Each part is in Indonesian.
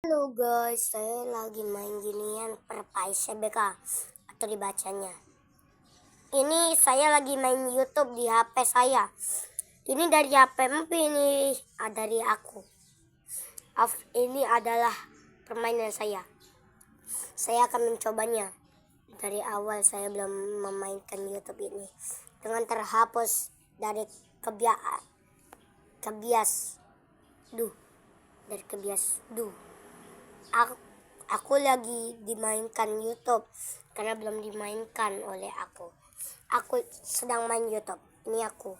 Halo guys, saya lagi main ginian Perpais CBK atau dibacanya. Ini saya lagi main YouTube di HP saya. Ini dari HP Empi, ini dari aku. Ini adalah permainan saya. Saya akan mencobanya. Dari awal saya belum memainkan YouTube ini. Dengan terhapus dari kebias. Aku lagi dimainkan YouTube karena belum dimainkan oleh aku. Aku sedang main YouTube. Ini aku.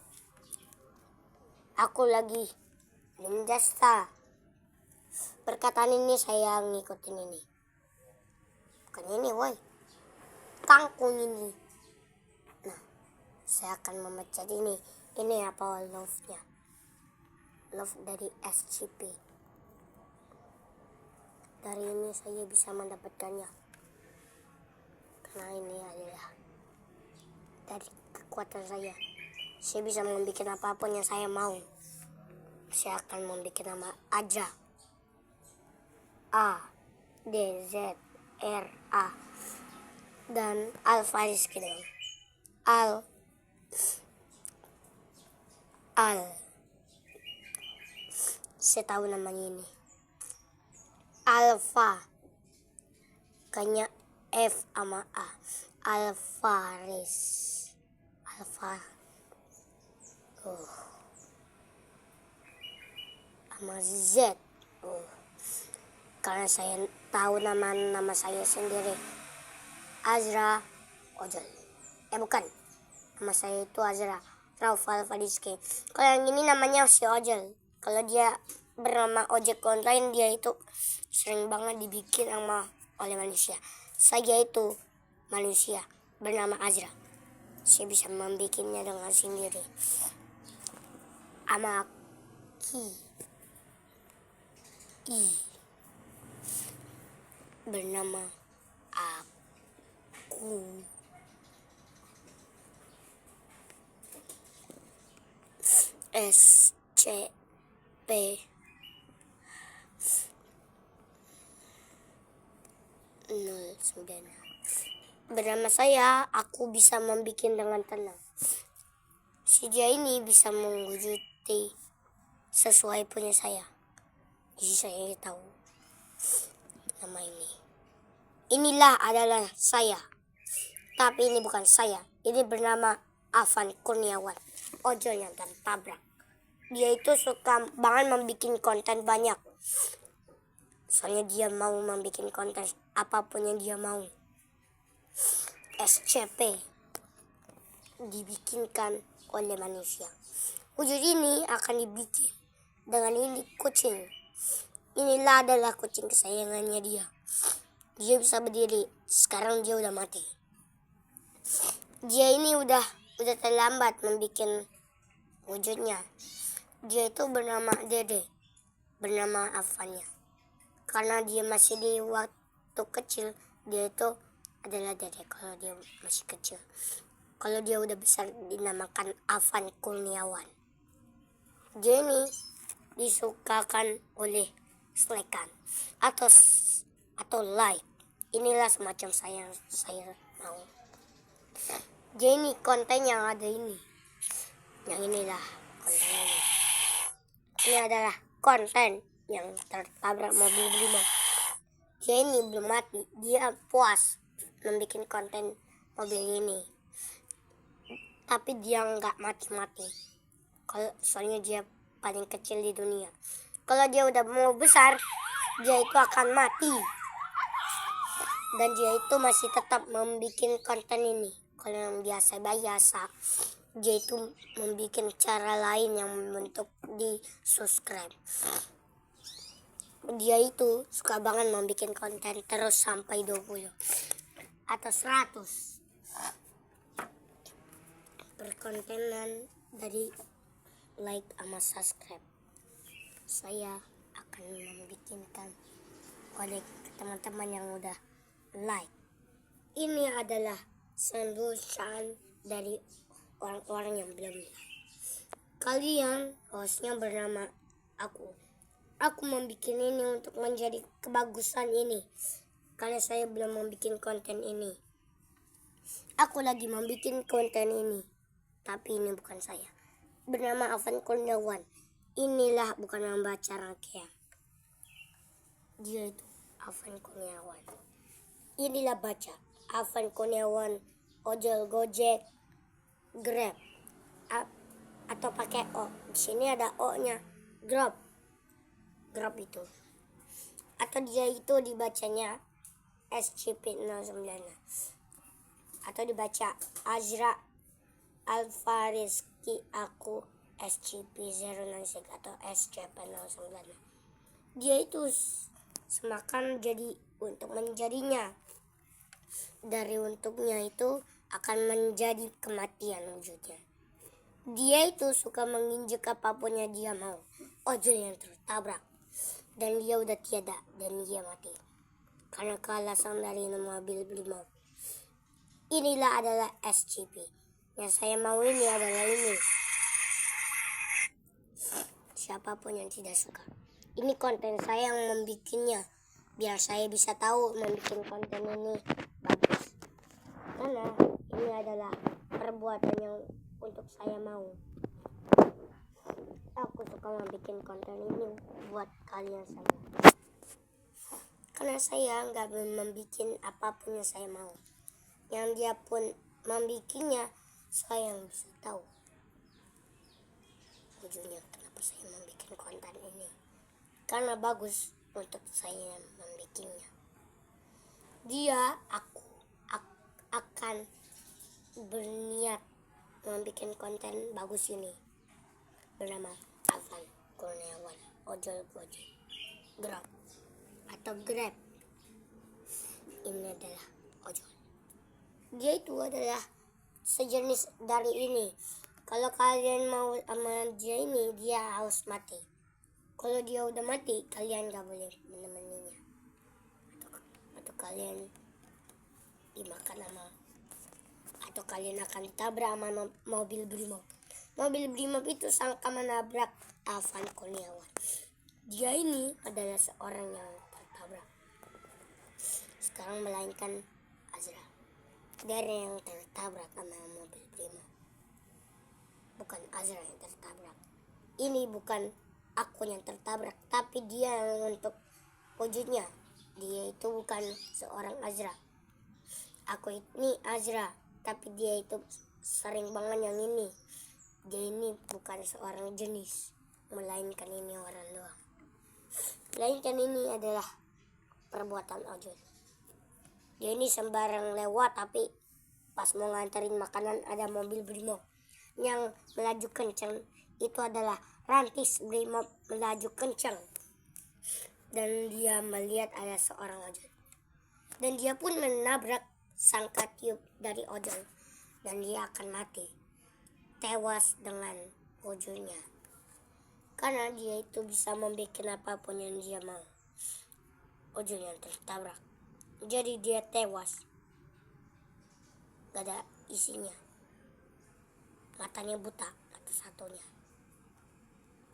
Aku lagi Ninja Star. Perkataan ini saya ngikutin ini. Bukan ini, woi. Kangkung ini. Nah, saya akan memecat ini. Ini apa love-nya? Love dari SCP. Dari ini saya bisa mendapatkannya. Karena ini adalah dari kekuatan saya. Saya bisa membuat apapun yang saya mau. Saya akan membuat nama Azra. ADZRA dan Alfaris gitu. Al saya tahu namanya ini Alfa, kayaknya F sama A. Alfaris. Alfa sama Z. Karena saya tahu nama saya sendiri, Azra Ojol. Bukan, nama saya itu Azra Raufal Fadiske. Kalau yang ini namanya si Ojol. Kalau dia bernama ojek online, dia itu sering banget dibikin oleh manusia. Saya itu manusia bernama Azra. Saya bisa membikinnya dengan sendiri. Bernama aku. SCP Bernama saya, aku bisa membuat dengan tenang. Si dia ini bisa mewujudi sesuai punya saya. Jadi saya tahu nama ini. Inilah adalah saya. Tapi ini bukan saya. Ini bernama Afan Kurniawan. Ojol yang tertabrak. Dia itu suka banget membuat konten banyak. Soalnya dia mau membuat konten apapun yang dia mau. SCP dibikinkan oleh manusia. Wujud ini akan dibikin dengan ini kucing. Inilah adalah kucing kesayangannya dia. Dia bisa berdiri. Sekarang dia udah mati. Dia ini udah terlambat membuat wujudnya. Dia itu bernama Dede. Bernama Afannya. Karena dia masih di waktu kecil, dia itu adalah Dede kalau dia masih kecil. Kalau dia udah besar dinamakan Afan Kurniawan. Dia ini disukakan oleh selekan atau like. Inilah semacam saya mau. Dia ini konten yang ada ini. Yang inilah konten ini. Ini adalah konten yang tertabrak mobil Brimo. Dia ini belum mati. Dia puas membuat konten mobil ini. Tapi dia nggak mati-mati. Soalnya dia paling kecil di dunia. Kalau dia udah mau besar, dia itu akan mati. Dan dia itu masih tetap membuat konten ini. Kalau yang biasa, dia itu membuat cara lain yang untuk di subscribe. Dia itu suka banget membuat konten terus sampai 20 atau 100 perkontenan dari like sama subscribe. Saya akan membikinkan oleh teman-teman yang udah like. Ini adalah sambutan dari orang-orang yang belum like. Kalian hostnya bernama aku, Aku membuat ini untuk menjadi kebagusan ini. Karena saya belum membuat konten ini. Aku lagi membuat konten ini. Tapi ini bukan saya. Bernama Afan Kurniawan. Inilah bukan membaca rangkaian. Dia itu Afan Kurniawan. Inilah baca. Afan Kurniawan, ojol, Gojek, Grab. Atau pakai O. Di sini ada O-nya. Grab. Grab itu. Atau dia itu dibacanya SCP-09. Atau dibaca Azra Alfarizki aku SCP-096 atau SCP-09. Dia itu semakan jadi untuk menjadinya. Dari untuknya itu akan menjadi kematian wujudnya. Dia itu suka menginjek apapun yang dia mau. Ojol yang tertabrak. Dan dia udah tiada. Dan dia mati. Karena kealasan dari mobil Brimob. Inilah adalah SCP. Yang saya mau ini adalah ini. Siapapun yang tidak suka. Ini konten saya yang membikinnya. Biar saya bisa tahu membuat konten ini bagus. Karena ini adalah perbuatan yang untuk saya mau. Aku suka membuat konten ini buat kalian semua. Karena saya nggak membuat apapun yang saya mau. Yang dia pun membuatnya, saya yang bisa tahu ujungnya kenapa saya membuat konten ini. Karena bagus untuk saya membuatnya. Aku akan berniat membuat konten bagus ini. Bernama Afan Kurniawan, ojol Gojek, Grab atau Grab. Ini adalah ojol. Dia itu adalah sejenis dari ini. Kalau kalian mau sama dia ini, dia harus mati. Kalau dia udah mati, kalian gak boleh menemaninya. Atau kalian dimakan sama, atau kalian akan ditabrak sama mobil Brimob. Mobil Brimob itu sangka menabrak Afan Kurniawan. Dia ini adalah seorang yang tertabrak. Sekarang melainkan Azra. Dia yang tertabrak sama mobil Brimob. Bukan Azra yang tertabrak. Ini bukan aku yang tertabrak, tapi dia yang untuk wujudnya. Dia itu bukan seorang Azra. Aku ini Azra, tapi dia itu sering banget yang ini. Dia ini bukan seorang jenis, melainkan ini orang doang. Melainkan ini adalah perbuatan ojol. Dia ini sembarang lewat, tapi pas mau nganterin makanan ada mobil Brimob yang melaju kencang. Itu adalah rantis Brimob melaju kencang. Dan dia melihat ada seorang ojol. Dan dia pun menabrak sangka tiup dari ojol. Dan dia akan mati. Tewas dengan wujudnya. Karena dia itu bisa membuat apapun yang dia mau. Ojol yang tertabrak. Jadi dia tewas. Gak ada isinya. Matanya buta satu-satunya.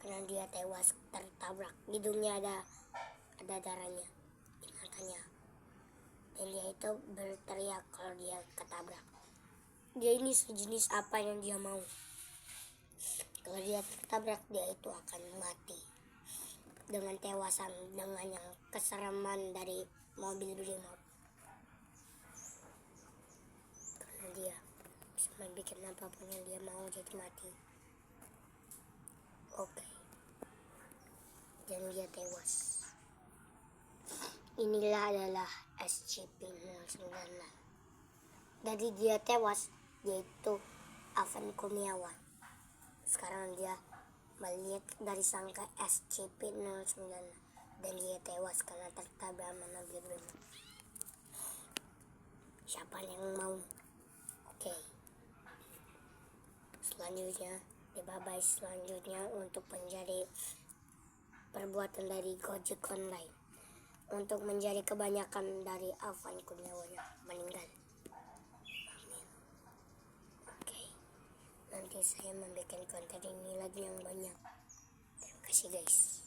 Karena dia tewas tertabrak. Hidungnya ada darahnya di matanya. Dan dia itu berteriak kalau dia ketabrak. Dia ini sejenis apa yang dia mau. Kalau dia tertabrak, dia itu akan mati. Dengan tewasan, dengan yang keseraman dari mobil Brimob. Karena dia bisa membuat apapun yang dia mau jadi mati. Oke. Dan dia tewas. Inilah adalah SCP-09. Dari dia tewas, yaitu Afan Kurniawan. Sekarang dia melihat dari sangka SCP-09 dan dia tewas karena tertabrak mobil Brimob. Siapa yang mau? Oke. Selanjutnya, bye-bye selanjutnya untuk menjadi perbuatan dari Gojek Online. Untuk menjadi kebanyakan dari Afan Kurniawan yang meninggal. Amin. Oke. Nanti saya membuat konten ini lagi yang banyak. Terima kasih guys.